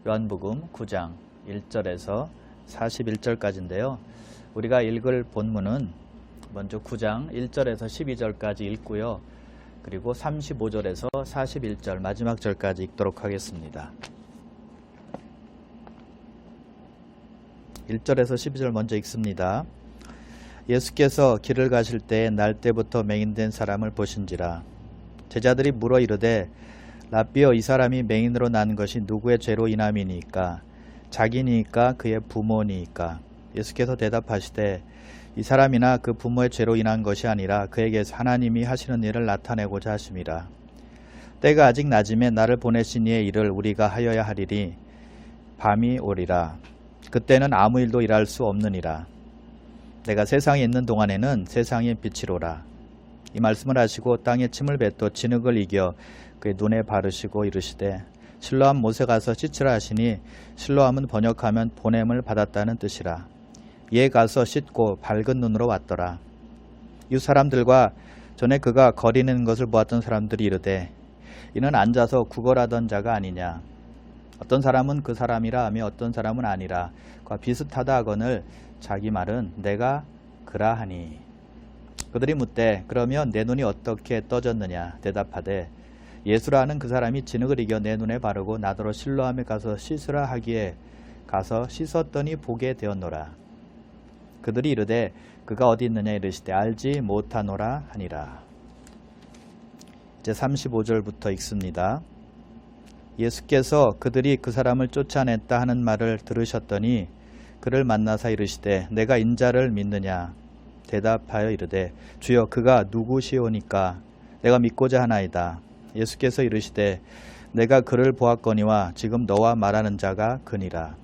요한복음 9장 1절에서 41절까지인데요. 우리가 읽을 본문은 먼저 9장 1절에서 12절까지 읽고요. 그리고 35절에서 41절 마지막 절까지 읽도록 하겠습니다. 1절에서 12절 먼저 읽습니다. 예수께서 길을 가실 때에 날 때부터 맹인된 사람을 보신지라. 제자들이 물어 이르되 라삐여, 이 사람이 맹인으로 난 것이 누구의 죄로 인함이니까? 자기니까 그의 부모니까? 예수께서 대답하시되 이 사람이나 그 부모의 죄로 인한 것이 아니라 그에게서 하나님이 하시는 일을 나타내고자 하심이라. 때가 아직 낮음에 나를 보내신 이의 일을 우리가 하여야 하리니 밤이 오리라. 그때는 아무 일도 일할 수 없느니라. 내가 세상에 있는 동안에는 세상의 빛이로라. 이 말씀을 하시고 땅에 침을 뱉어 진흙을 이겨 그의 눈에 바르시고 이르시되 실로암 못에 가서 씻으라 하시니 실로암은 번역하면 보냄을 받았다는 뜻이라. 이에 가서 씻고 밝은 눈으로 왔더라. 이 사람들과 전에 그가 거리는 것을 보았던 사람들이 이르되 이는 앉아서 구걸하던 자가 아니냐. 어떤 사람은 그 사람이라 하며 어떤 사람은 아니라 과 비슷하다 하거늘 자기 말은 내가 그라하니. 그들이 묻되 그러면 내 눈이 어떻게 떠졌느냐. 대답하되 예수라는 그 사람이 진흙을 이겨 내 눈에 바르고 나더러 실로암에 가서 씻으라 하기에 가서 씻었더니 보게 되었노라. 그들이 이르되 그가 어디 있느냐 이르시되 알지 못하노라 하니라. 이제 35절부터 읽습니다. 예수께서 그들이 그 사람을 쫓아냈다 하는 말을 들으셨더니 그를 만나사 이르시되 내가 인자를 믿느냐. 대답하여 이르되 주여 그가 누구시오니까 내가 믿고자 하나이다. 예수께서 이르시되 내가 그를 보았거니와 지금 너와 말하는 자가 그니라.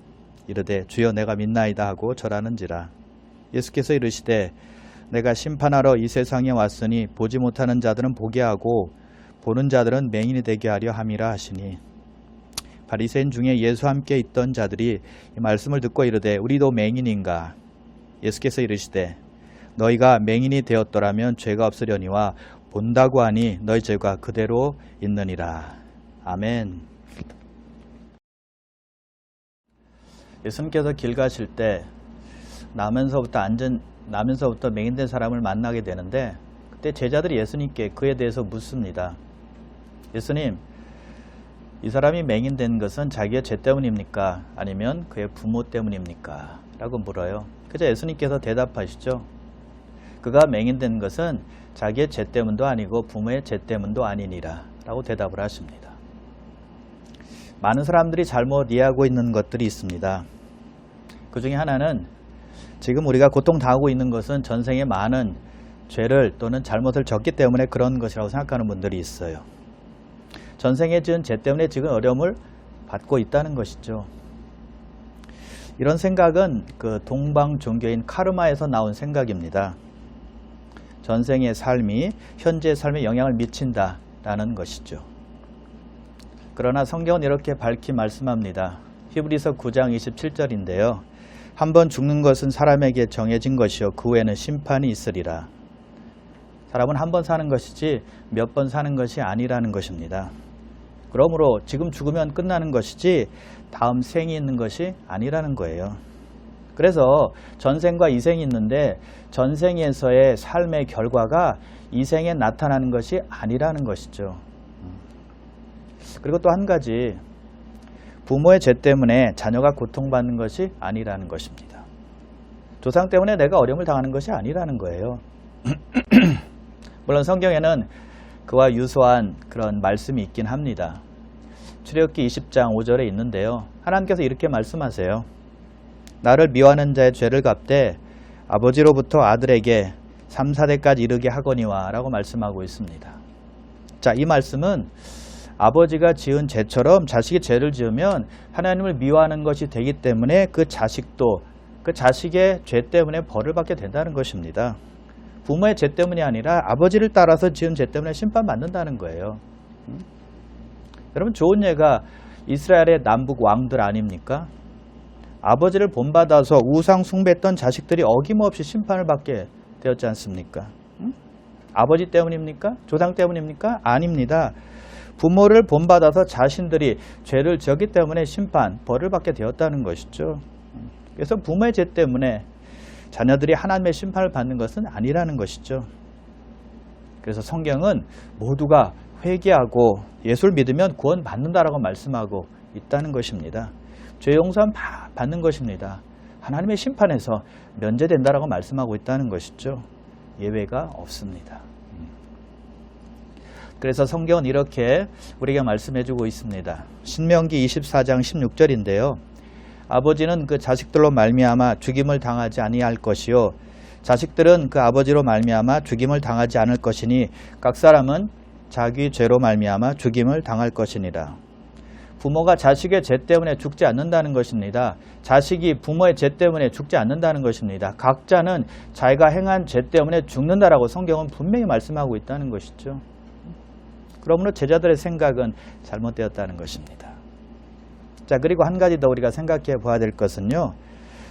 이르되 주여 내가 믿나이다 하고 절하는지라. 예수께서 이르시되 내가 심판하러 이 세상에 왔으니 보지 못하는 자들은 보게 하고 보는 자들은 맹인이 되게 하려 함이라 하시니. 바리새인 중에 예수와 함께 있던 자들이 이 말씀을 듣고 이르되 우리도 맹인인가. 예수께서 이르시되 너희가 맹인이 되었더라면 죄가 없으려니와 본다고 하니 너희 죄가 그대로 있느니라. 아멘. 예수님께서 길 가실 때 나면서부터 맹인된 사람을 만나게 되는데 그때 제자들이 예수님께 그에 대해서 묻습니다. 예수님, 이 사람이 맹인된 것은 자기의 죄 때문입니까? 아니면 그의 부모 때문입니까? 라고 물어요. 그래서 예수님께서 대답하시죠. 그가 맹인된 것은 자기의 죄 때문도 아니고 부모의 죄 때문도 아니니라 라고 대답을 하십니다. 많은 사람들이 잘못 이해하고 있는 것들이 있습니다. 그 중에 하나는 지금 우리가 고통당하고 있는 것은 전생에 많은 죄를 또는 잘못을 졌기 때문에 그런 것이라고 생각하는 분들이 있어요. 전생에 지은 죄 때문에 지금 어려움을 받고 있다는 것이죠. 이런 생각은 그 동방 종교인 카르마에서 나온 생각입니다. 전생의 삶이 현재의 삶에 영향을 미친다라는 것이죠. 그러나 성경은 이렇게 밝히 말씀합니다. 히브리서 9장 27절인데요. 한번 죽는 것은 사람에게 정해진 것이요 그 후에는 심판이 있으리라. 사람은 한 번 사는 것이지 몇 번 사는 것이 아니라는 것입니다. 그러므로 지금 죽으면 끝나는 것이지 다음 생이 있는 것이 아니라는 거예요. 그래서 전생과 이생이 있는데 전생에서의 삶의 결과가 이생에 나타나는 것이 아니라는 것이죠. 그리고 또 한 가지, 부모의 죄 때문에 자녀가 고통받는 것이 아니라는 것입니다. 조상 때문에 내가 어려움을 당하는 것이 아니라는 거예요. 물론 성경에는 그와 유사한 그런 말씀이 있긴 합니다. 출애굽기 20장 5절에 있는데요. 하나님께서 이렇게 말씀하세요. 나를 미워하는 자의 죄를 갚되 아버지로부터 아들에게 3, 4대까지 이르게 하거니와 라고 말씀하고 있습니다. 자, 이 말씀은 아버지가 지은 죄처럼 자식이 죄를 지으면 하나님을 미워하는 것이 되기 때문에 그 자식도 그 자식의 죄 때문에 벌을 받게 된다는 것입니다. 부모의 죄 때문이 아니라 아버지를 따라서 지은 죄 때문에 심판받는다는 거예요. 여러분, 좋은 예가 이스라엘의 남북 왕들 아닙니까? 아버지를 본받아서 우상 숭배했던 자식들이 어김없이 심판을 받게 되었지 않습니까? 아버지 때문입니까? 조상 때문입니까? 아닙니다. 부모를 본받아서 자신들이 죄를 지었기 때문에 심판, 벌을 받게 되었다는 것이죠. 그래서 부모의 죄 때문에 자녀들이 하나님의 심판을 받는 것은 아니라는 것이죠. 그래서 성경은 모두가 회개하고 예수를 믿으면 구원받는다라고 말씀하고 있다는 것입니다. 죄 용서는 받는 것입니다. 하나님의 심판에서 면제된다라고 말씀하고 있다는 것이죠. 예외가 없습니다. 그래서 성경은 이렇게 우리에게 말씀해주고 있습니다. 신명기 24장 16절인데요. 아버지는 그 자식들로 말미암아 죽임을 당하지 아니할 것이요 자식들은 그 아버지로 말미암아 죽임을 당하지 않을 것이니 각 사람은 자기 죄로 말미암아 죽임을 당할 것이니라. 부모가 자식의 죄 때문에 죽지 않는다는 것입니다. 자식이 부모의 죄 때문에 죽지 않는다는 것입니다. 각자는 자기가 행한 죄 때문에 죽는다라고 성경은 분명히 말씀하고 있다는 것이죠. 그러므로 제자들의 생각은 잘못되었다는 것입니다. 자, 그리고 한 가지 더 우리가 생각해 봐야 될 것은요.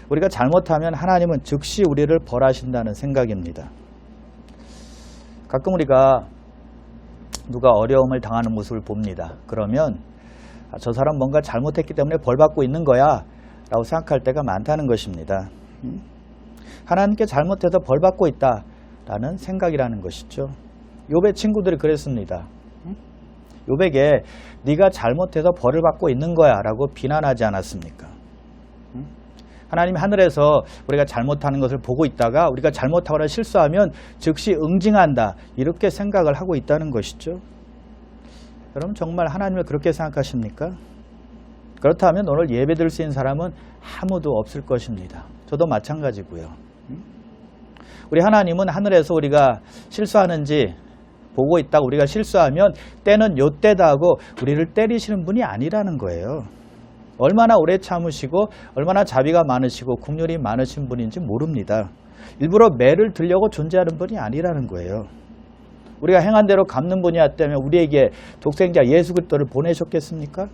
우리가 잘못하면 하나님은 즉시 우리를 벌하신다는 생각입니다. 가끔 우리가 누가 어려움을 당하는 모습을 봅니다. 그러면 저 사람 뭔가 잘못했기 때문에 벌받고 있는 거야 라고 생각할 때가 많다는 것입니다. 하나님께 잘못해서 벌받고 있다라는 생각이라는 것이죠. 욥의 친구들이 그랬습니다. 욥에게 네가 잘못해서 벌을 받고 있는 거야 라고 비난하지 않았습니까? 하나님이 하늘에서 우리가 잘못하는 것을 보고 있다가 우리가 잘못하거나 실수하면 즉시 응징한다 이렇게 생각을 하고 있다는 것이죠. 여러분 정말 하나님을 그렇게 생각하십니까? 그렇다면 오늘 예배 드릴 수 있는 사람은 아무도 없을 것입니다. 저도 마찬가지고요. 우리 하나님은 하늘에서 우리가 실수하는지 보고 있다가 우리가 실수하면 때는 요때다 하고 우리를 때리시는 분이 아니라는 거예요. 얼마나 오래 참으시고 얼마나 자비가 많으시고 긍휼이 많으신 분인지 모릅니다. 일부러 매를 들려고 존재하는 분이 아니라는 거예요. 우리가 행한 대로 갚는 분이었기 때문에 우리에게 독생자 예수 그리스도를 보내셨겠습니까?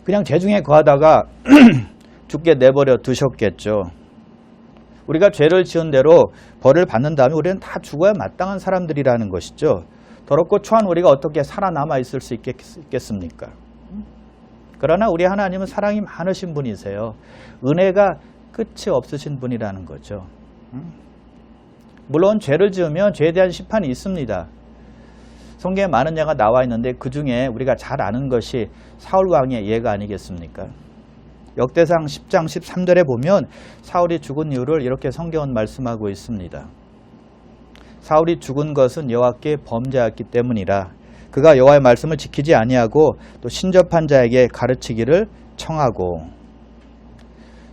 그냥 죄중에 거하다가 죽게 내버려 두셨겠죠. 우리가 죄를 지은 대로 벌을 받는 다음에 우리는 다 죽어야 마땅한 사람들이라는 것이죠. 더럽고 초한 우리가 어떻게 살아남아 있을 수 있겠습니까? 그러나 우리 하나님은 사랑이 많으신 분이세요. 은혜가 끝이 없으신 분이라는 거죠. 물론 죄를 지으면 죄에 대한 심판이 있습니다. 성경에 많은 예가 나와 있는데 그 중에 우리가 잘 아는 것이 사울 왕의 예가 아니겠습니까? 역대상 10장 13절에 보면 사울이 죽은 이유를 이렇게 성경은 말씀하고 있습니다. 사울이 죽은 것은 여호와께 범죄하였기 때문이라. 그가 여호와의 말씀을 지키지 아니하고 또 신접한 자에게 가르치기를 청하고.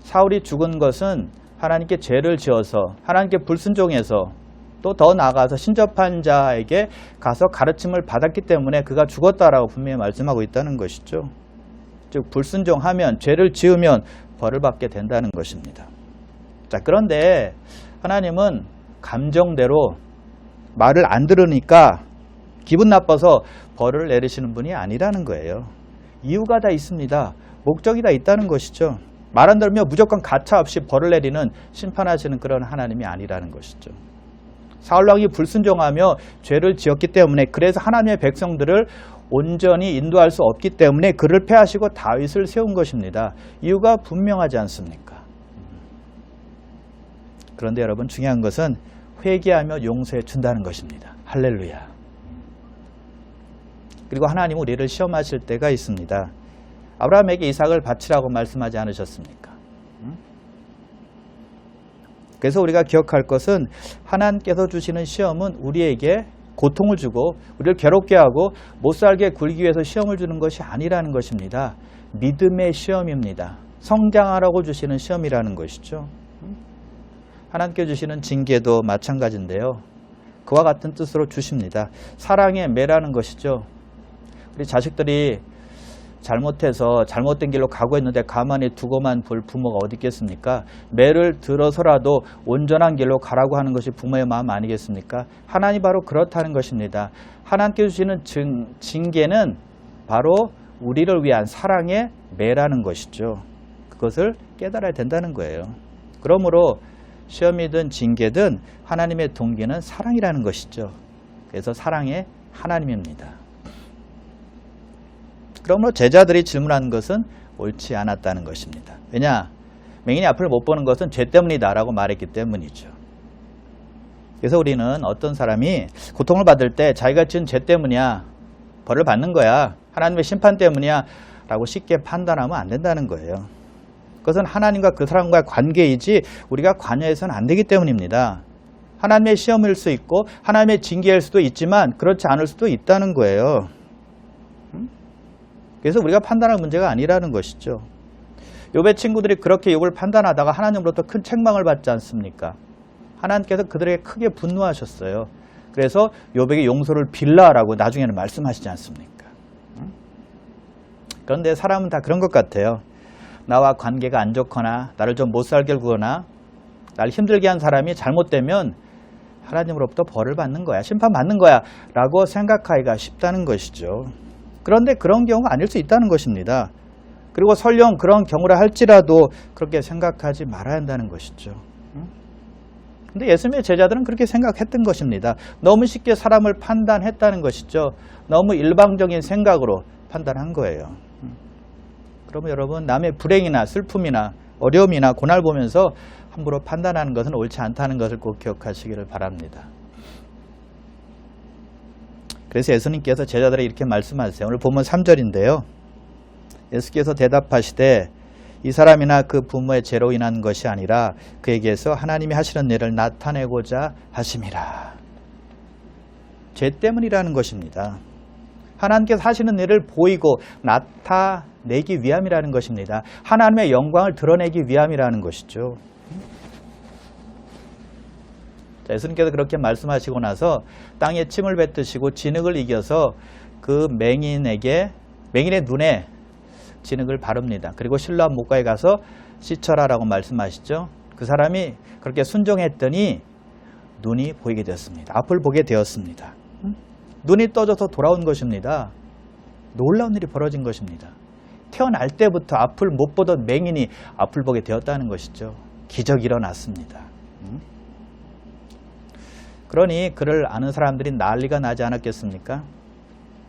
사울이 죽은 것은 하나님께 죄를 지어서 하나님께 불순종해서 또 더 나아가서 신접한 자에게 가서 가르침을 받았기 때문에 그가 죽었다라고 분명히 말씀하고 있다는 것이죠. 즉 불순종하면 죄를 지으면 벌을 받게 된다는 것입니다. 자, 그런데 하나님은 감정대로 말을 안 들으니까 기분 나빠서 벌을 내리시는 분이 아니라는 거예요. 이유가 다 있습니다. 목적이 다 있다는 것이죠. 말 안 들으면 무조건 가차없이 벌을 내리는 심판하시는 그런 하나님이 아니라는 것이죠. 사울왕이 불순종하며 죄를 지었기 때문에 그래서 하나님의 백성들을 온전히 인도할 수 없기 때문에 그를 패하시고 다윗을 세운 것입니다. 이유가 분명하지 않습니까? 그런데 여러분 중요한 것은 회개하며 용서해 준다는 것입니다. 할렐루야. 그리고 하나님은 우리를 시험하실 때가 있습니다. 아브라함에게 이삭을 바치라고 말씀하지 않으셨습니까? 그래서 우리가 기억할 것은 하나님께서 주시는 시험은 우리에게 고통을 주고 우리를 괴롭게 하고 못살게 굴기 위해서 시험을 주는 것이 아니라는 것입니다. 믿음의 시험입니다. 성장하라고 주시는 시험이라는 것이죠. 하나님께 주시는 징계도 마찬가지인데요. 그와 같은 뜻으로 주십니다. 사랑의 매라는 것이죠. 우리 자식들이 잘못해서 잘못된 길로 가고 있는데 가만히 두고만 볼 부모가 어디 있겠습니까? 매를 들어서라도 온전한 길로 가라고 하는 것이 부모의 마음 아니겠습니까? 하나님이 바로 그렇다는 것입니다. 하나님께 주시는 징계는 바로 우리를 위한 사랑의 매라는 것이죠. 그것을 깨달아야 된다는 거예요. 그러므로 시험이든 징계든 하나님의 동기는 사랑이라는 것이죠. 그래서 사랑의 하나님입니다. 그러므로 제자들이 질문하는 것은 옳지 않았다는 것입니다. 왜냐? 맹인이 앞을 못 보는 것은 죄 때문이다 라고 말했기 때문이죠. 그래서 우리는 어떤 사람이 고통을 받을 때 자기가 지은 죄 때문이야, 벌을 받는 거야, 하나님의 심판 때문이야 라고 쉽게 판단하면 안 된다는 거예요. 그것은 하나님과 그 사람과의 관계이지 우리가 관여해서는 안 되기 때문입니다. 하나님의 시험일 수 있고 하나님의 징계일 수도 있지만 그렇지 않을 수도 있다는 거예요. 그래서 우리가 판단할 문제가 아니라는 것이죠. 욥의 친구들이 그렇게 욥을 판단하다가 하나님으로부터 큰 책망을 받지 않습니까? 하나님께서 그들에게 크게 분노하셨어요. 그래서 욥에게 용서를 빌라라고 나중에는 말씀하시지 않습니까? 그런데 사람은 다 그런 것 같아요. 나와 관계가 안 좋거나 나를 좀 못 살게 구거나 나를 힘들게 한 사람이 잘못되면 하나님으로부터 벌을 받는 거야, 심판받는 거야 라고 생각하기가 쉽다는 것이죠. 그런데 그런 경우가 아닐 수 있다는 것입니다. 그리고 설령 그런 경우라 할지라도 그렇게 생각하지 말아야 한다는 것이죠. 근데 예수님의 제자들은 그렇게 생각했던 것입니다. 너무 쉽게 사람을 판단했다는 것이죠. 너무 일방적인 생각으로 판단한 거예요. 그러면 여러분, 남의 불행이나 슬픔이나 어려움이나 고난을 보면서 함부로 판단하는 것은 옳지 않다는 것을 꼭 기억하시기를 바랍니다. 그래서 예수님께서 제자들에게 이렇게 말씀하세요. 오늘 본문 3절인데요. 예수께서 대답하시되 이 사람이나 그 부모의 죄로 인한 것이 아니라 그에게서 하나님이 하시는 일을 나타내고자 하심이라. 죄 때문이라는 것입니다. 하나님께서 하시는 일을 보이고 나타내기 위함이라는 것입니다. 하나님의 영광을 드러내기 위함이라는 것이죠. 예수님께서 그렇게 말씀하시고 나서 땅에 침을 뱉으시고 진흙을 이겨서 그 맹인의 눈에 진흙을 바릅니다. 그리고 실로암 못가에 가서 씻어라라고 말씀하시죠. 그 사람이 그렇게 순종했더니 눈이 보이게 되었습니다. 앞을 보게 되었습니다. 눈이 떠져서 돌아온 것입니다. 놀라운 일이 벌어진 것입니다. 태어날 때부터 앞을 못 보던 맹인이 앞을 보게 되었다는 것이죠. 기적이 일어났습니다. 그러니 그를 아는 사람들이 난리가 나지 않았겠습니까?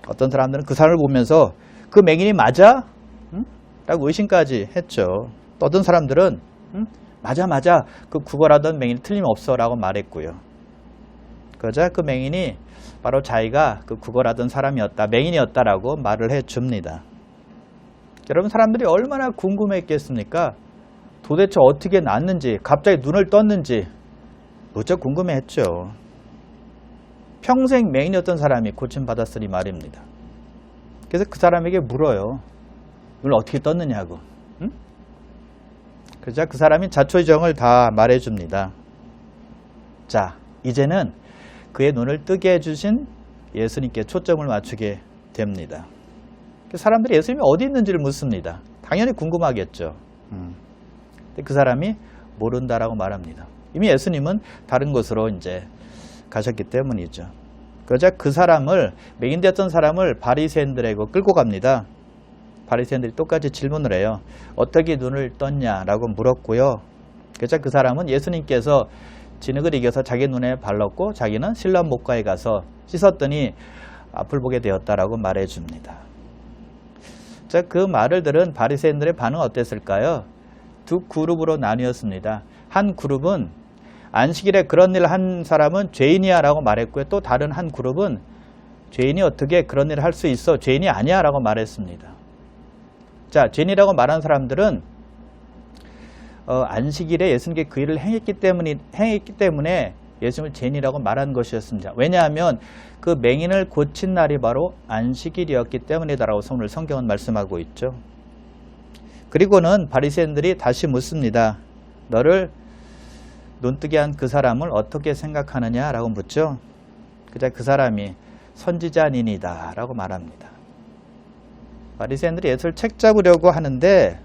어떤 사람들은 그 사람을 보면서 그 맹인이 맞아? 라고 의심까지 했죠. 또 어떤 사람들은 맞아 그 구걸하던 맹인이 틀림없어 라고 말했고요. 그러자 그 맹인이 바로 자기가 그 구걸하던 사람이었다, 맹인이었다라고 말을 해줍니다. 여러분, 사람들이 얼마나 궁금했겠습니까? 도대체 어떻게 났는지, 갑자기 눈을 떴는지 무척 궁금해했죠. 평생 맹인이었던 사람이 고침받았으니 말입니다. 그래서 그 사람에게 물어요. 눈을 어떻게 떴느냐고. 그러자 그 사람이 자초지종을 다 말해줍니다. 자, 이제는 그의 눈을 뜨게 해주신 예수님께 초점을 맞추게 됩니다. 사람들이 예수님이 어디 있는지를 묻습니다. 당연히 궁금하겠죠. 근데 그 사람이 모른다라고 말합니다. 이미 예수님은 다른 곳으로 이제 가셨기 때문이죠. 그러자 그 사람을, 맹인되었던 사람을 바리새인들에게 끌고 갑니다. 바리새인들이 똑같이 질문을 해요. 어떻게 눈을 떴냐라고 물었고요. 그러자 그 사람은 예수님께서 진흙을 이겨서 자기 눈에 발랐고 자기는 실로암 못가에 가서 씻었더니 앞을 보게 되었다라고 말해줍니다. 자, 그 말을 들은 바리새인들의 반응은 어땠을까요? 두 그룹으로 나뉘었습니다. 한 그룹은 안식일에 그런 일을 한 사람은 죄인이야 라고 말했고요. 또 다른 한 그룹은 죄인이 어떻게 그런 일을 할 수 있어? 죄인이 아니야 라고 말했습니다. 자, 죄인이라고 말한 사람들은 안식일에 예수님께 그 일을 행했기 때문에 예수님을 죄인이라고 말한 것이었습니다. 왜냐하면 그 맹인을 고친 날이 바로 안식일이었기 때문이다라고 오늘 성경은 말씀하고 있죠. 그리고는 바리새인들이 다시 묻습니다. 너를 눈뜨게 한 그 사람을 어떻게 생각하느냐라고 묻죠. 그자 그 사람이 선지자니이다 라고 말합니다. 바리새인들이 예수를 책잡으려고 하는데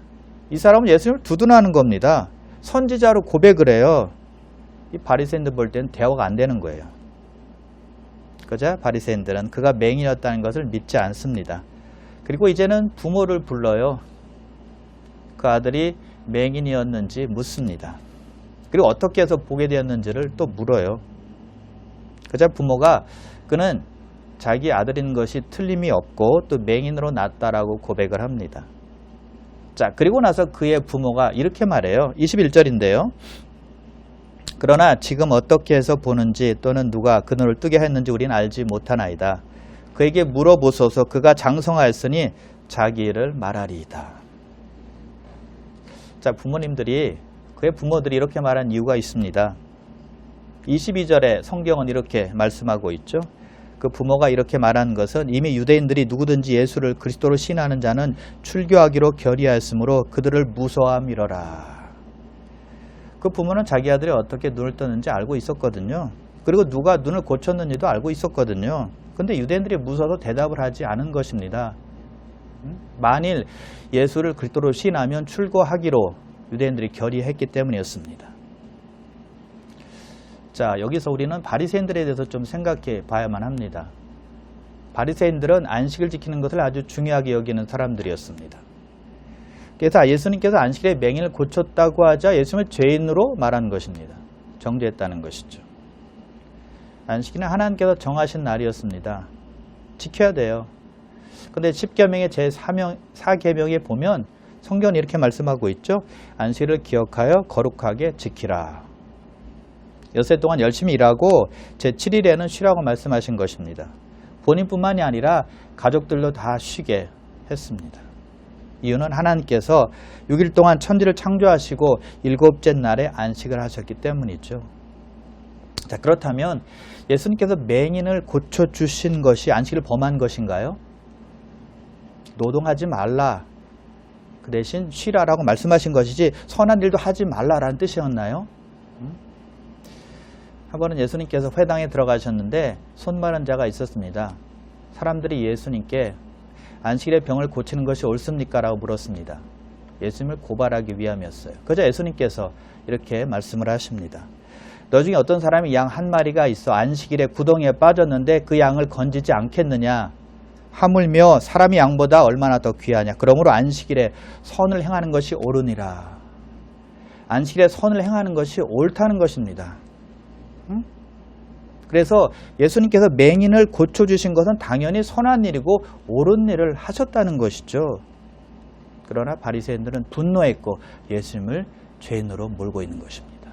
이 사람은 예수님을 두둔하는 겁니다. 선지자로 고백을 해요. 이 바리새인들 볼 때는 대화가 안 되는 거예요. 그자 바리새인들은 그가 맹인이었다는 것을 믿지 않습니다. 그리고 이제는 부모를 불러요. 그 아들이 맹인이었는지 묻습니다. 그리고 어떻게 해서 보게 되었는지를 또 물어요. 그자 부모가 그는 자기 아들인 것이 틀림이 없고 또 맹인으로 낳았다라고 고백을 합니다. 자, 그리고 나서 그의 부모가 이렇게 말해요. 21절인데요. 그러나 지금 어떻게 해서 보는지 또는 누가 그 눈을 뜨게 했는지 우리는 알지 못하나이다. 그에게 물어보소서. 그가 장성하였으니 자기 일을 말하리이다. 자, 부모님들이, 그의 부모들이 이렇게 말한 이유가 있습니다. 22절에 성경은 이렇게 말씀하고 있죠. 그 부모가 이렇게 말한 것은 이미 유대인들이 누구든지 예수를 그리스도로 신하는 자는 출교하기로 결의하였으므로 그들을 무서워함이러라. 그 부모는 자기 아들이 어떻게 눈을 뜨는지 알고 있었거든요. 그리고 누가 눈을 고쳤는지도 알고 있었거든요. 근데 유대인들이 무서워서 대답을 하지 않은 것입니다. 만일 예수를 그리스도로 신하면 출교하기로 유대인들이 결의했기 때문이었습니다. 자, 여기서 우리는 바리새인들에 대해서 좀 생각해 봐야만 합니다. 바리새인들은 안식을 지키는 것을 아주 중요하게 여기는 사람들이었습니다. 그래서 예수님께서 안식일에 맹인을 고쳤다고 하자 예수님을 죄인으로 말한 것입니다. 정죄했다는 것이죠. 안식일은 하나님께서 정하신 날이었습니다. 지켜야 돼요. 근데 10계명의 제4계명에 보면 성경은 이렇게 말씀하고 있죠. 안식일을 기억하여 거룩하게 지키라. 엿새 동안 열심히 일하고 제7일에는 쉬라고 말씀하신 것입니다. 본인뿐만이 아니라 가족들도 다 쉬게 했습니다. 이유는 하나님께서 6일 동안 천지를 창조하시고 7째 날에 안식을 하셨기 때문이죠. 자, 그렇다면 예수님께서 맹인을 고쳐주신 것이 안식을 범한 것인가요? 노동하지 말라. 그 대신 쉬라라고 말씀하신 것이지 선한 일도 하지 말라라는 뜻이었나요? 한 번은 예수님께서 회당에 들어가셨는데 손 마른 자가 있었습니다. 사람들이 예수님께 안식일에 병을 고치는 것이 옳습니까? 라고 물었습니다. 예수님을 고발하기 위함이었어요. 그저 예수님께서 이렇게 말씀을 하십니다. 너 중에 어떤 사람이 양 한 마리가 있어 안식일에 구덩이에 빠졌는데 그 양을 건지지 않겠느냐? 하물며 사람이 양보다 얼마나 더 귀하냐? 그러므로 안식일에 선을 행하는 것이 옳으니라. 안식일에 선을 행하는 것이 옳다는 것입니다. 그래서 예수님께서 맹인을 고쳐주신 것은 당연히 선한 일이고 옳은 일을 하셨다는 것이죠. 그러나 바리새인들은 분노했고 예수님을 죄인으로 몰고 있는 것입니다.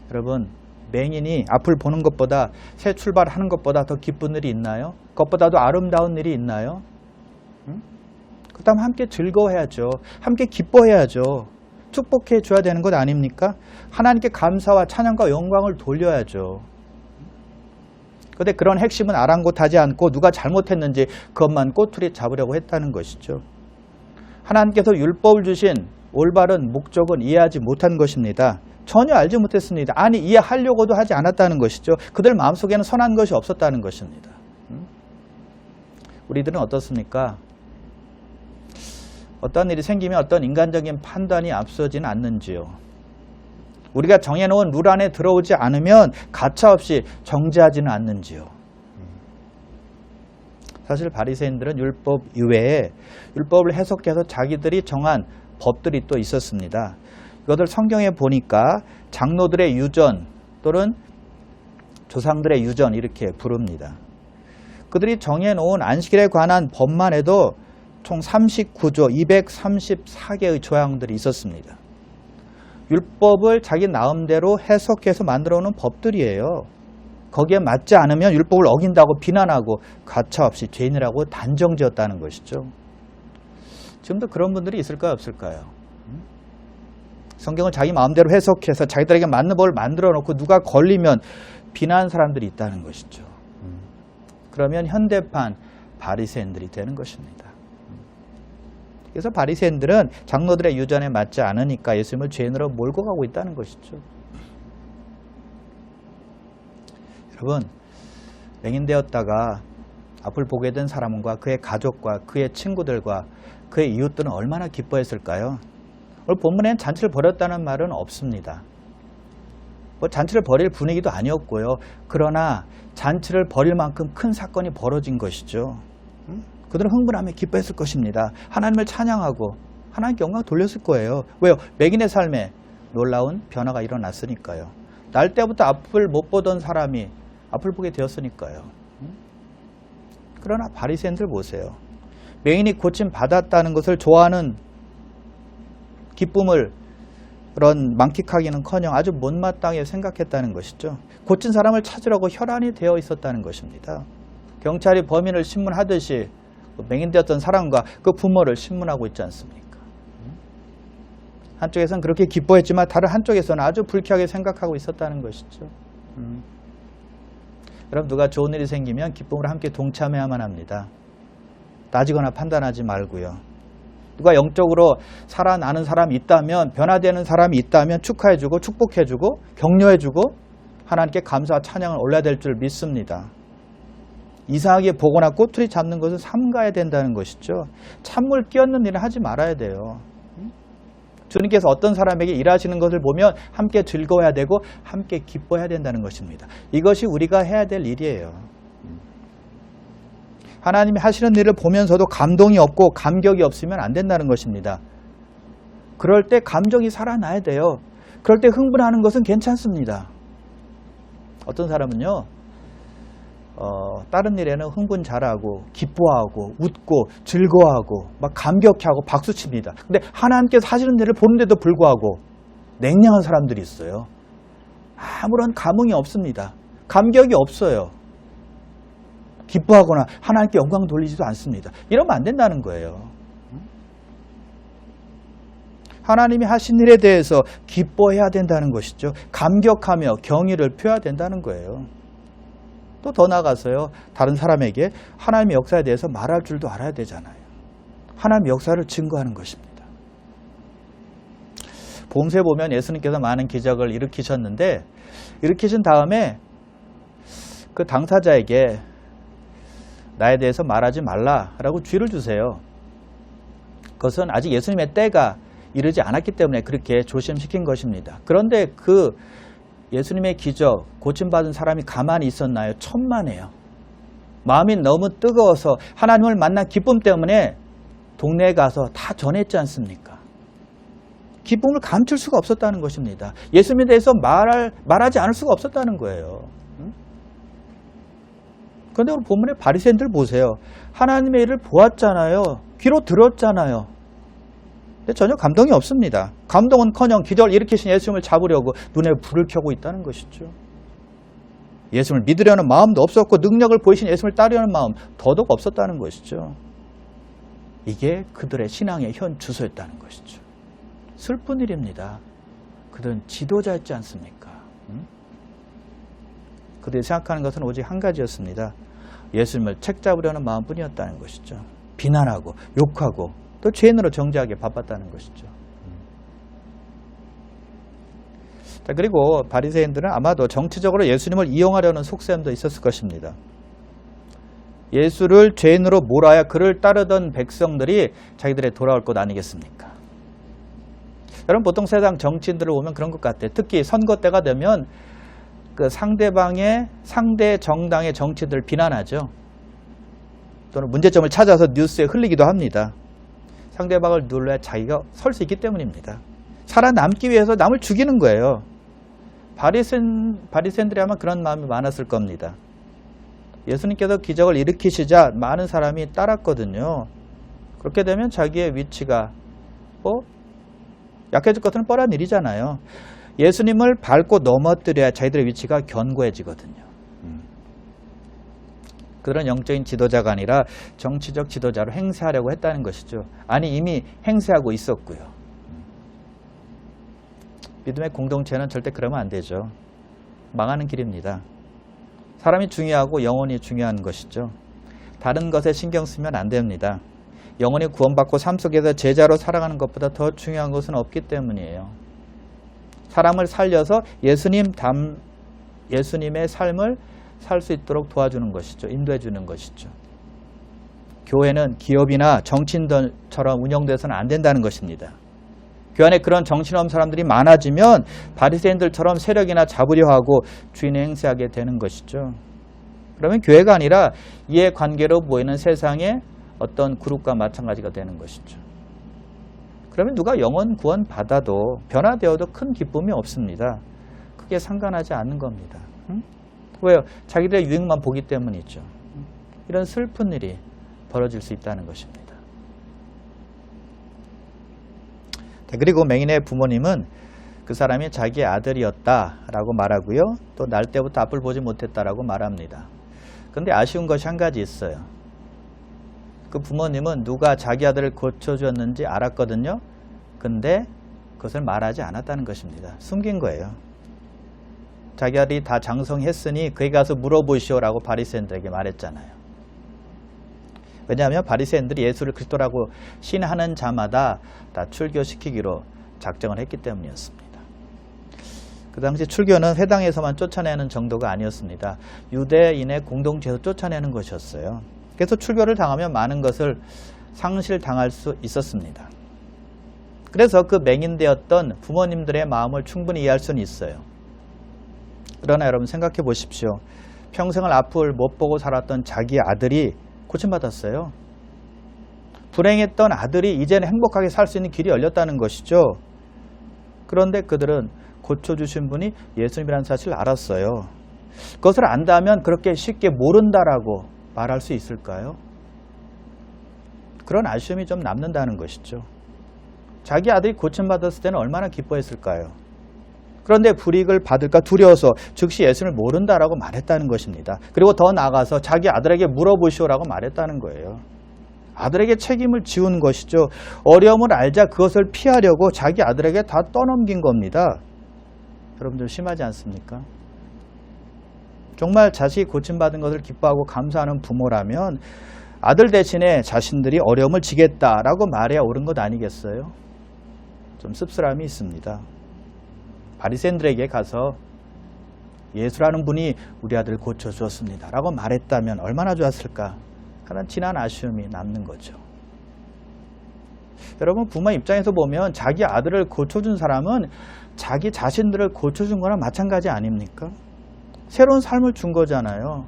여러분, 맹인이 앞을 보는 것보다 새 출발하는 것보다 더 기쁜 일이 있나요? 그것보다도 아름다운 일이 있나요? 그렇다면 함께 즐거워해야죠. 함께 기뻐해야죠. 축복해 줘야 되는 것 아닙니까? 하나님께 감사와 찬양과 영광을 돌려야죠. 그런데 그런 핵심은 아랑곳하지 않고 누가 잘못했는지 그것만 꼬투리 잡으려고 했다는 것이죠. 하나님께서 율법을 주신 올바른 목적은 이해하지 못한 것입니다. 전혀 알지 못했습니다. 아니, 이해하려고도 하지 않았다는 것이죠. 그들 마음속에는 선한 것이 없었다는 것입니다. 우리들은 어떻습니까? 어떤 일이 생기면 어떤 인간적인 판단이 앞서지는 않는지요. 우리가 정해놓은 룰 안에 들어오지 않으면 가차없이 정죄하지는 않는지요. 사실 바리새인들은 율법 이외에 율법을 해석해서 자기들이 정한 법들이 또 있었습니다. 이것을 성경에 보니까 장로들의 유전 또는 조상들의 유전 이렇게 부릅니다. 그들이 정해놓은 안식일에 관한 법만 해도 총 39조 234개의 조항들이 있었습니다. 율법을 자기 마음대로 해석해서 만들어 놓은 법들이에요. 거기에 맞지 않으면 율법을 어긴다고 비난하고 가차없이 죄인이라고 단정지었다는 것이죠. 지금도 그런 분들이 있을까요, 없을까요? 성경을 자기 마음대로 해석해서 자기들에게 맞는 법을 만들어 놓고 누가 걸리면 비난하는 사람들이 있다는 것이죠. 그러면 현대판 바리새인들이 되는 것입니다. 그래서 바리새인들은 장로들의 유전에 맞지 않으니까 예수님을 죄인으로 몰고 가고 있다는 것이죠. 여러분, 맹인되었다가 앞을 보게 된 사람과 그의 가족과 그의 친구들과 그의 이웃들은 얼마나 기뻐했을까요? 오늘 본문엔 잔치를 벌였다는 말은 없습니다. 잔치를 벌일 분위기도 아니었고요. 그러나 잔치를 벌일 만큼 큰 사건이 벌어진 것이죠. 그들은 흥분하며 기뻐했을 것입니다. 하나님을 찬양하고 하나님께 영광 돌렸을 거예요. 왜요? 맹인의 삶에 놀라운 변화가 일어났으니까요. 날 때부터 앞을 못 보던 사람이 앞을 보게 되었으니까요. 그러나 바리새인들 보세요. 맹인이 고침 받았다는 것을 좋아하는 기쁨을 그런 만끽하기는커녕 아주 못마땅하게 생각했다는 것이죠. 고친 사람을 찾으려고 혈안이 되어 있었다는 것입니다. 경찰이 범인을 신문하듯이 맹인되었던 사람과 그 부모를 신문하고 있지 않습니까? 한쪽에서는 그렇게 기뻐했지만 다른 한쪽에서는 아주 불쾌하게 생각하고 있었다는 것이죠. 여러분, 누가 좋은 일이 생기면 기쁨으로 함께 동참해야만 합니다. 따지거나 판단하지 말고요. 누가 영적으로 살아나는 사람이 있다면, 변화되는 사람이 있다면 축하해주고 축복해주고 격려해주고 하나님께 감사와 찬양을 올려야 될 줄 믿습니다. 이상하게 보거나 꼬투리 잡는 것은 삼가야 된다는 것이죠. 찬물 끼얹는 일을 하지 말아야 돼요. 주님께서 어떤 사람에게 일하시는 것을 보면 함께 즐거워야 되고 함께 기뻐해야 된다는 것입니다. 이것이 우리가 해야 될 일이에요. 하나님이 하시는 일을 보면서도 감동이 없고 감격이 없으면 안 된다는 것입니다. 그럴 때 감정이 살아나야 돼요. 그럴 때 흥분하는 것은 괜찮습니다. 어떤 사람은요, 다른 일에는 흥분 잘하고 기뻐하고 웃고 즐거워하고 막 감격해하고 박수칩니다. 근데 하나님께서 하시는 일을 보는데도 불구하고 냉랭한 사람들이 있어요. 아무런 감흥이 없습니다. 감격이 없어요. 기뻐하거나 하나님께 영광 돌리지도 않습니다. 이러면 안 된다는 거예요. 하나님이 하신 일에 대해서 기뻐해야 된다는 것이죠. 감격하며 경의를 표해야 된다는 거예요. 또 더 나아가서요, 다른 사람에게 하나님의 역사에 대해서 말할 줄도 알아야 되잖아요. 하나님의 역사를 증거하는 것입니다. 보험서에 보면 예수님께서 많은 기적을 일으키셨는데, 일으키신 다음에 그 당사자에게 나에 대해서 말하지 말라라고 주의를 주세요. 그것은 아직 예수님의 때가 이르지 않았기 때문에 그렇게 조심시킨 것입니다. 그런데 그 예수님의 기적, 고침받은 사람이 가만히 있었나요? 천만에요. 마음이 너무 뜨거워서 하나님을 만난 기쁨 때문에 동네에 가서 다 전했지 않습니까? 기쁨을 감출 수가 없었다는 것입니다. 예수님에 대해서 말하지 않을 수가 없었다는 거예요. 그런데 오늘 본문의 바리새인들 보세요. 하나님의 일을 보았잖아요. 귀로 들었잖아요. 근데 전혀 감동이 없습니다. 감동은커녕 기적을 일으키신 예수님을 잡으려고 눈에 불을 켜고 있다는 것이죠. 예수님을 믿으려는 마음도 없었고 능력을 보이신 예수님을 따르려는 마음 더더욱 없었다는 것이죠. 이게 그들의 신앙의 현 주소였다는 것이죠. 슬픈 일입니다. 그들은 지도자였지 않습니까? 그들이 생각하는 것은 오직 한 가지였습니다. 예수님을 책잡으려는 마음뿐이었다는 것이죠. 비난하고 욕하고 또 죄인으로 정죄하기에 바빴다는 것이죠. 자, 그리고 바리새인들은 아마도 정치적으로 예수님을 이용하려는 속셈도 있었을 것입니다. 예수를 죄인으로 몰아야 그를 따르던 백성들이 자기들의 돌아올 것 아니겠습니까? 여러분, 보통 세상 정치인들을 보면 그런 것 같아요. 특히 선거 때가 되면 그 상대 정당의 정치들을 비난하죠. 또는 문제점을 찾아서 뉴스에 흘리기도 합니다. 상대방을 눌러야 자기가 설 수 있기 때문입니다. 살아남기 위해서 남을 죽이는 거예요. 바리새인들이 아마 그런 마음이 많았을 겁니다. 예수님께서 기적을 일으키시자 많은 사람이 따랐거든요. 그렇게 되면 자기의 위치가 약해질 것은 뻔한 일이잖아요. 예수님을 밟고 넘어뜨려야 자기들의 위치가 견고해지거든요. 그런 영적인 지도자가 아니라 정치적 지도자로 행세하려고 했다는 것이죠. 아니, 이미 행세하고 있었고요. 믿음의 공동체는 절대 그러면 안 되죠. 망하는 길입니다. 사람이 중요하고 영혼이 중요한 것이죠. 다른 것에 신경 쓰면 안 됩니다. 영혼이 구원받고 삶 속에서 제자로 살아가는 것보다 더 중요한 것은 없기 때문이에요. 사람을 살려서 예수님의 삶을 살 수 있도록 도와주는 것이죠. 인도해 주는 것이죠. 교회는 기업이나 정치인들처럼 운영돼서는 안 된다는 것입니다. 교회 안에 그런 정신없는 사람들이 많아지면 바리새인들처럼 세력이나 잡으려 하고 주인의 행세하게 되는 것이죠. 그러면 교회가 아니라 이해관계로 보이는 세상의 어떤 그룹과 마찬가지가 되는 것이죠. 그러면 누가 영혼 구원 받아도 변화되어도 큰 기쁨이 없습니다. 크게 상관하지 않는 겁니다. 왜요? 자기들의 유익만 보기 때문이죠. 이런 슬픈 일이 벌어질 수 있다는 것입니다. 그리고 맹인의 부모님은 그 사람이 자기의 아들이었다라고 말하고요. 또 날 때부터 앞을 보지 못했다라고 말합니다. 그런데 아쉬운 것이 한 가지 있어요. 그 부모님은 누가 자기 아들을 고쳐주었는지 알았거든요. 근데 그것을 말하지 않았다는 것입니다. 숨긴 거예요. 자기 아들이 다 장성했으니 그에게 가서 물어보시오라고 바리새인들에게 말했잖아요. 왜냐하면 바리새인들이 예수를 그리스도라고 신하는 자마다 다 출교시키기로 작정을 했기 때문이었습니다. 그 당시 출교는 회당에서만 쫓아내는 정도가 아니었습니다. 유대인의 공동체에서 쫓아내는 것이었어요. 그래서 출교를 당하면 많은 것을 상실당할 수 있었습니다. 그래서 그 맹인되었던 부모님들의 마음을 충분히 이해할 수는 있어요. 그러나 여러분 생각해 보십시오. 평생을 앞을 못 보고 살았던 자기 아들이 고침받았어요. 불행했던 아들이 이제는 행복하게 살 수 있는 길이 열렸다는 것이죠. 그런데 그들은 고쳐주신 분이 예수님이라는 사실을 알았어요. 그것을 안다면 그렇게 쉽게 모른다라고 말할 수 있을까요? 그런 아쉬움이 좀 남는다는 것이죠. 자기 아들이 고침받았을 때는 얼마나 기뻐했을까요? 그런데 불이익을 받을까 두려워서 즉시 예수님을 모른다라고 말했다는 것입니다. 그리고 더 나아가서 자기 아들에게 물어보시오라고 말했다는 거예요. 아들에게 책임을 지운 것이죠. 어려움을 알자 그것을 피하려고 자기 아들에게 다 떠넘긴 겁니다. 여러분들 심하지 않습니까? 정말 자식이 고침받은 것을 기뻐하고 감사하는 부모라면 아들 대신에 자신들이 어려움을 지겠다라고 말해야 옳은 것 아니겠어요? 좀 씁쓸함이 있습니다. 바리새인들에게 가서 예수라는 분이 우리 아들을 고쳐주었습니다 라고 말했다면 얼마나 좋았을까 하는 진한 아쉬움이 남는 거죠. 여러분 부모 입장에서 보면 자기 아들을 고쳐준 사람은 자기 자신들을 고쳐준 거랑 마찬가지 아닙니까? 새로운 삶을 준 거잖아요.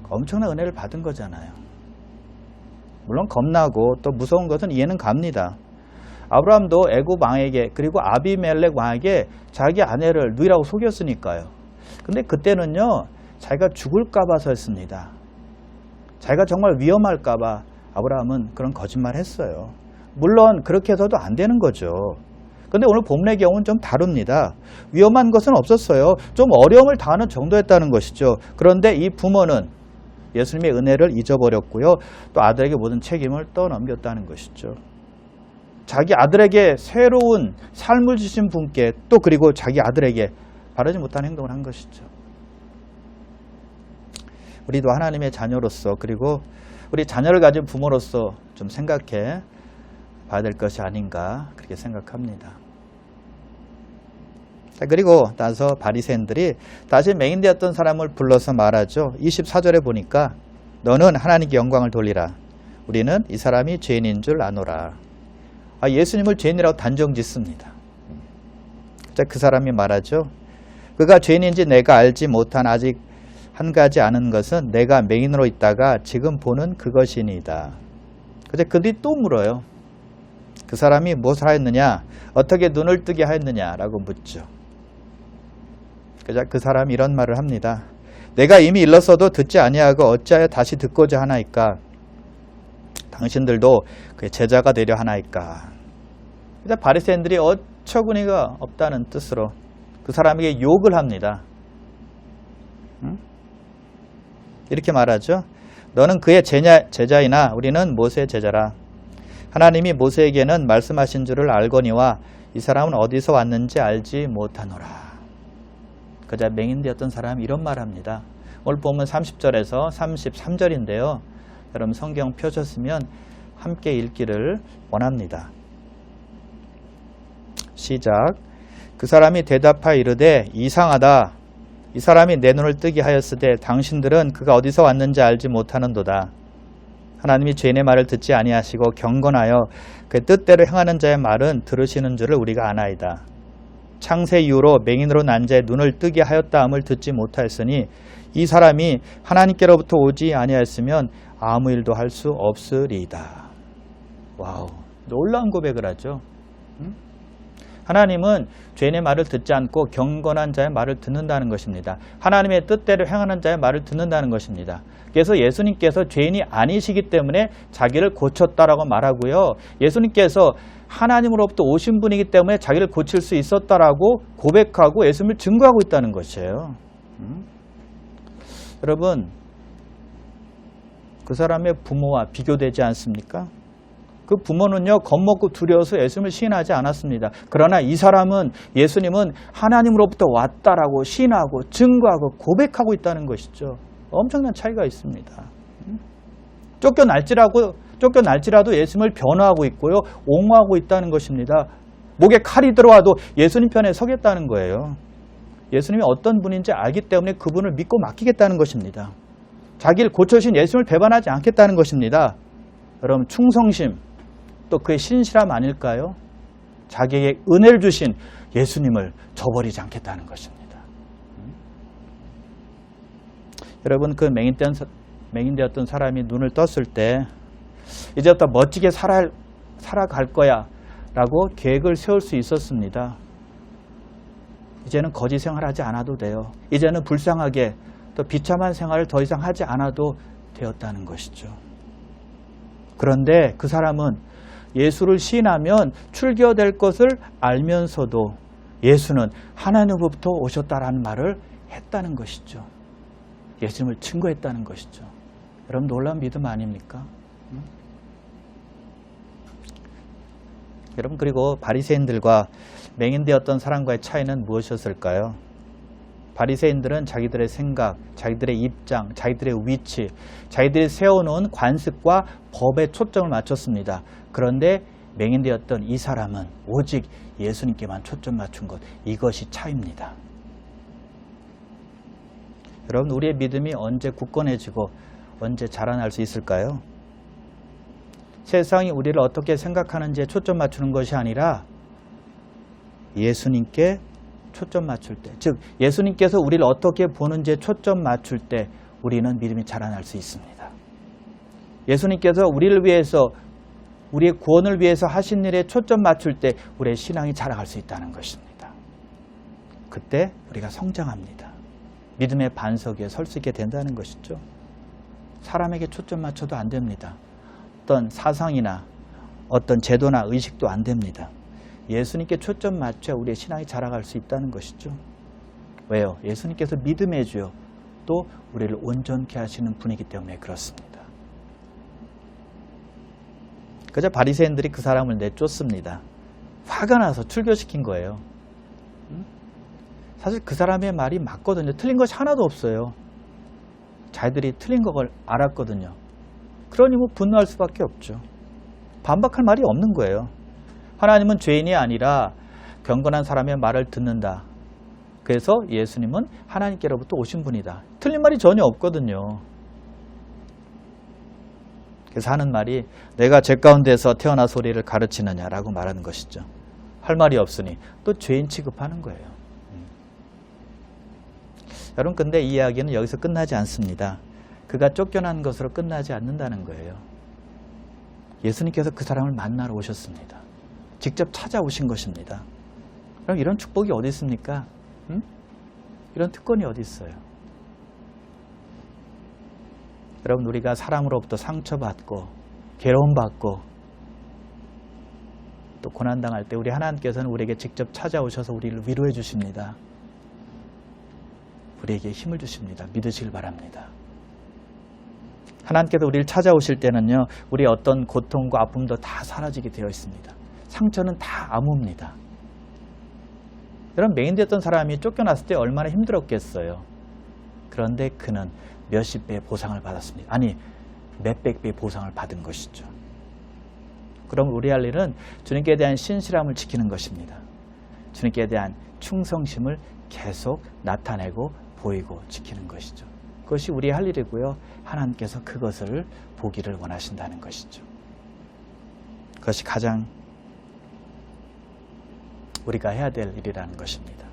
엄청난 은혜를 받은 거잖아요. 물론 겁나고 또 무서운 것은 이해는 갑니다. 아브라함도 애굽 왕에게 그리고 아비멜렉 왕에게 자기 아내를 누이라고 속였으니까요. 근데 그때는요 자기가 죽을까 봐서였습니다. 자기가 정말 위험할까 봐 아브라함은 그런 거짓말을 했어요. 물론 그렇게 해서도 안 되는 거죠. 근데 오늘 본문의 경우는 좀 다릅니다. 위험한 것은 없었어요. 좀 어려움을 당하는 정도였다는 것이죠. 그런데 이 부모는 예수님의 은혜를 잊어버렸고요. 또 아들에게 모든 책임을 떠넘겼다는 것이죠. 자기 아들에게 새로운 삶을 주신 분께 또 그리고 자기 아들에게 바르지 못한 행동을 한 것이죠. 우리도 하나님의 자녀로서 그리고 우리 자녀를 가진 부모로서 좀 생각해 봐야 될 것이 아닌가 그렇게 생각합니다. 자, 그리고 나서 바리새인들이 다시 맹인되었던 사람을 불러서 말하죠. 24절에 보니까 너는 하나님께 영광을 돌리라. 우리는 이 사람이 죄인인 줄 아노라. 예수님을 죄인이라고 단정짓습니다. 자, 그 사람이 말하죠. 그가 죄인인지 내가 알지 못한 아직 한 가지 아는 것은 내가 맹인으로 있다가 지금 보는 그것이니이다. 그들이 또 물어요. 그 사람이 무엇을 하였느냐? 어떻게 눈을 뜨게 하였느냐라고 묻죠. 그 사람이 이런 말을 합니다. 내가 이미 일렀어도 듣지 아니하고 어찌하여 다시 듣고자 하나이까? 당신들도 그의 제자가 되려 하나이까? 바리새인들이 어처구니가 없다는 뜻으로 그 사람에게 욕을 합니다. 이렇게 말하죠. 너는 그의 제자이나 우리는 모세의 제자라. 하나님이 모세에게는 말씀하신 줄을 알거니와 이 사람은 어디서 왔는지 알지 못하노라. 그자 맹인되었던 사람이 이런 말합니다. 오늘 보면 30절에서 33절인데요. 여러분 성경 펴셨으면 함께 읽기를 원합니다. 시작. 그 사람이 대답하여 이르되 이상하다. 이 사람이 내 눈을 뜨게 하였으되 당신들은 그가 어디서 왔는지 알지 못하는도다. 하나님이 죄인의 말을 듣지 아니하시고 경건하여 그 뜻대로 행하는 자의 말은 들으시는 줄을 우리가 아나이다. 창세 이후로 맹인으로 난 자의 눈을 뜨게 하였다함을 듣지 못하였으니 이 사람이 하나님께로부터 오지 아니하였으면 아무 일도 할 수 없으리이다. 와우, 놀라운 고백을 하죠. 하나님은 죄인의 말을 듣지 않고 경건한 자의 말을 듣는다는 것입니다. 하나님의 뜻대로 행하는 자의 말을 듣는다는 것입니다. 그래서 예수님께서 죄인이 아니시기 때문에 자기를 고쳤다라고 말하고요. 예수님께서 하나님으로부터 오신 분이기 때문에 자기를 고칠 수 있었다라고 고백하고 예수님을 증거하고 있다는 것이에요. 여러분, 그 사람의 부모와 비교되지 않습니까? 그 부모는요, 겁먹고 두려워서 예수님을 시인하지 않았습니다. 그러나 이 사람은, 예수님은 하나님으로부터 왔다라고 시인하고 증거하고 고백하고 있다는 것이죠. 엄청난 차이가 있습니다. 쫓겨날지라도 예수님을 변호하고 있고요, 옹호하고 있다는 것입니다. 목에 칼이 들어와도 예수님 편에 서겠다는 거예요. 예수님이 어떤 분인지 알기 때문에 그분을 믿고 맡기겠다는 것입니다. 자기를 고쳐주신 예수님을 배반하지 않겠다는 것입니다. 여러분, 충성심, 또 그의 신실함 아닐까요? 자기에게 은혜를 주신 예수님을 저버리지 않겠다는 것입니다. 여러분, 그 맹인되었던 사람이 눈을 떴을 때 이제부터 멋지게 살아갈 거야 라고 계획을 세울 수 있었습니다. 이제는 거지 생활하지 않아도 돼요. 이제는 불쌍하게 또 비참한 생활을 더 이상 하지 않아도 되었다는 것이죠. 그런데 그 사람은 예수를 시인하면 출교될 것을 알면서도 예수는 하나님으로부터 오셨다라는 말을 했다는 것이죠. 예수님을 증거했다는 것이죠. 여러분, 놀라운 믿음 아닙니까? 여러분, 그리고 바리새인들과 맹인되었던 사람과의 차이는 무엇이었을까요? 바리새인들은 자기들의 생각, 자기들의 입장, 자기들의 위치, 자기들이 세워놓은 관습과 법에 초점을 맞췄습니다. 그런데 맹인되었던 이 사람은 오직 예수님께만 초점 맞춘 것, 이것이 차이입니다. 여러분, 우리의 믿음이 언제 굳건해지고 언제 자라날 수 있을까요? 세상이 우리를 어떻게 생각하는지에 초점 맞추는 것이 아니라 예수님께 초점 맞출 때, 즉 예수님께서 우리를 어떻게 보는지에 초점 맞출 때 우리는 믿음이 자라날 수 있습니다. 예수님께서 우리를 위해서, 우리의 구원을 위해서 하신 일에 초점 맞출 때 우리의 신앙이 자라갈 수 있다는 것입니다. 그때 우리가 성장합니다. 믿음의 반석 위에 설 수 있게 된다는 것이죠. 사람에게 초점 맞춰도 안 됩니다. 어떤 사상이나 어떤 제도나 의식도 안 됩니다. 예수님께 초점 맞춰야 우리의 신앙이 자라갈 수 있다는 것이죠. 왜요? 예수님께서 믿음의 주요, 또 우리를 온전케 하시는 분이기 때문에 그렇습니다. 그저 바리새인들이 그 사람을 내쫓습니다. 화가 나서 출교시킨 거예요. 사실 그 사람의 말이 맞거든요. 틀린 것이 하나도 없어요. 자기들이 틀린 걸 알았거든요. 그러니 뭐 분노할 수밖에 없죠. 반박할 말이 없는 거예요. 하나님은 죄인이 아니라 경건한 사람의 말을 듣는다. 그래서 예수님은 하나님께로부터 오신 분이다. 틀린 말이 전혀 없거든요. 그래서 하는 말이, 내가 죄 가운데서 태어나 소리를 가르치느냐라고 말하는 것이죠. 할 말이 없으니 또 죄인 취급하는 거예요. 여러분, 근데 이 이야기는 여기서 끝나지 않습니다. 그가 쫓겨난 것으로 끝나지 않는다는 거예요. 예수님께서 그 사람을 만나러 오셨습니다. 직접 찾아오신 것입니다. 그럼 이런 축복이 어디 있습니까? 이런 특권이 어디 있어요? 여러분, 우리가 사람으로부터 상처받고 괴로움받고 또 고난당할 때 우리 하나님께서는 우리에게 직접 찾아오셔서 우리를 위로해 주십니다. 우리에게 힘을 주십니다. 믿으시길 바랍니다. 하나님께서 우리를 찾아오실 때는요, 우리의 어떤 고통과 아픔도 다 사라지게 되어 있습니다. 상처는 다 아무입니다. 여러분, 맹인되었던 사람이 쫓겨났을 때 얼마나 힘들었겠어요. 그런데 그는 몇십 배의 보상을 받았습니다. 아니, 몇백 배의 보상을 받은 것이죠. 그럼 우리 할 일은 주님께 대한 신실함을 지키는 것입니다. 주님께 대한 충성심을 계속 나타내고 보이고 지키는 것이죠. 그것이 우리의 할 일이고요. 하나님께서 그것을 보기를 원하신다는 것이죠. 그것이 가장 우리가 해야 될 일이라는 것입니다.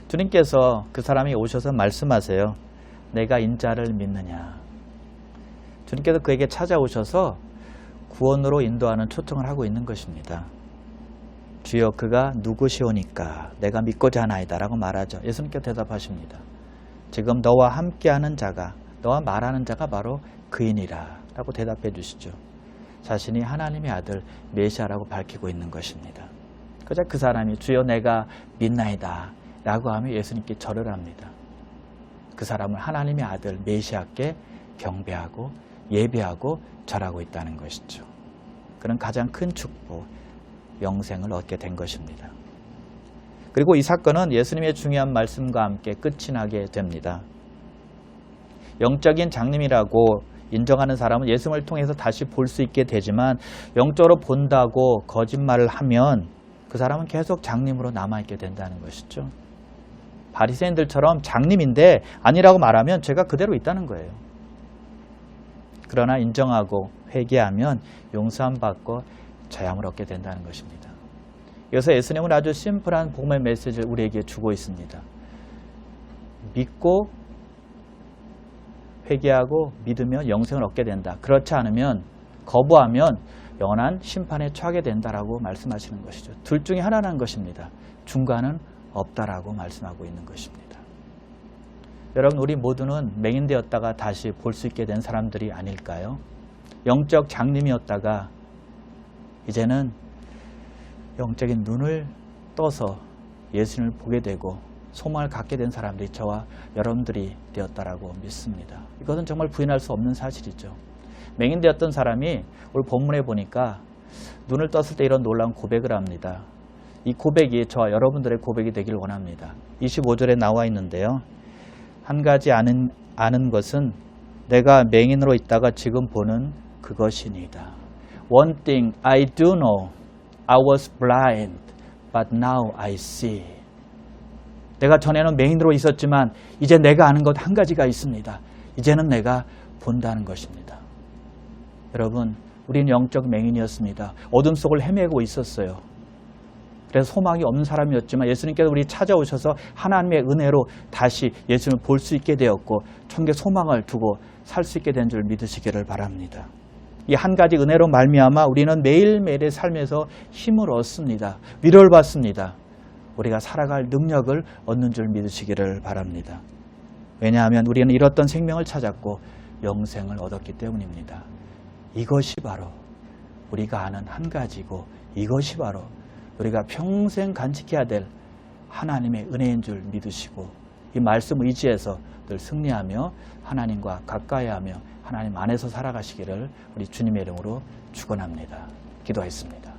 주님께서 그 사람이 오셔서 말씀하세요. 내가 인자를 믿느냐. 주님께서 그에게 찾아오셔서 구원으로 인도하는 초청을 하고 있는 것입니다. 주여 그가 누구시오니까 내가 믿고자 하나이다 라고 말하죠. 예수님께 대답하십니다. 지금 너와 함께하는 자가 너와 말하는 자가 바로 그이니라 라고 대답해 주시죠. 자신이 하나님의 아들 메시아라고 밝히고 있는 것입니다. 그러자 그 사람이 주여 내가 믿나이다 라고 하며 예수님께 절을 합니다. 그 사람은 하나님의 아들 메시아께 경배하고 예배하고 절하고 있다는 것이죠. 그런 가장 큰 축복, 영생을 얻게 된 것입니다. 그리고 이 사건은 예수님의 중요한 말씀과 함께 끝이 나게 됩니다. 영적인 장님이라고 인정하는 사람은 예수님을 통해서 다시 볼 수 있게 되지만 영적으로 본다고 거짓말을 하면 그 사람은 계속 장님으로 남아있게 된다는 것이죠. 바리새인들처럼 장님인데 아니라고 말하면 죄가 그대로 있다는 거예요. 그러나 인정하고 회개하면 용서함 받고 자유함을 얻게 된다는 것입니다. 여기서 예수님은 아주 심플한 복음의 메시지를 우리에게 주고 있습니다. 믿고 회개하고 믿으면 영생을 얻게 된다. 그렇지 않으면 거부하면 영원한 심판에 처하게 된다라고 말씀하시는 것이죠. 둘 중에 하나라는 것입니다. 중간은 없다라고 말씀하고 있는 것입니다. 여러분, 우리 모두는 맹인되었다가 다시 볼 수 있게 된 사람들이 아닐까요? 영적 장님이었다가 이제는 영적인 눈을 떠서 예수님을 보게 되고 소망을 갖게 된 사람들이 저와 여러분들이 되었다라고 믿습니다. 이것은 정말 부인할 수 없는 사실이죠. 맹인되었던 사람이 오늘 본문에 보니까 눈을 떴을 때 이런 놀라운 고백을 합니다. 이 고백이 저와 여러분들의 고백이 되길 원합니다. 25절에 나와 있는데요. 한 가지 아는 것은 내가 맹인으로 있다가 지금 보는 그것이니이다. One thing I do know, I was blind, but now I see. 내가 전에는 맹인으로 있었지만 이제 내가 아는 것 한 가지가 있습니다. 이제는 내가 본다는 것입니다. 여러분, 우리는 영적 맹인이었습니다. 어둠 속을 헤매고 있었어요. 그래서 소망이 없는 사람이었지만 예수님께서 우리 찾아오셔서 하나님의 은혜로 다시 예수님을 볼 수 있게 되었고 천국의 소망을 두고 살 수 있게 된 줄 믿으시기를 바랍니다. 이 한 가지 은혜로 말미암아 우리는 매일매일의 삶에서 힘을 얻습니다. 위로를 받습니다. 우리가 살아갈 능력을 얻는 줄 믿으시기를 바랍니다. 왜냐하면 우리는 잃었던 생명을 찾았고 영생을 얻었기 때문입니다. 이것이 바로 우리가 아는 한 가지고 이것이 바로 우리가 평생 간직해야 될 하나님의 은혜인 줄 믿으시고 이 말씀 의지해서 늘 승리하며 하나님과 가까이하며 하나님 안에서 살아가시기를 우리 주님의 이름으로 축원합니다. 기도하겠습니다.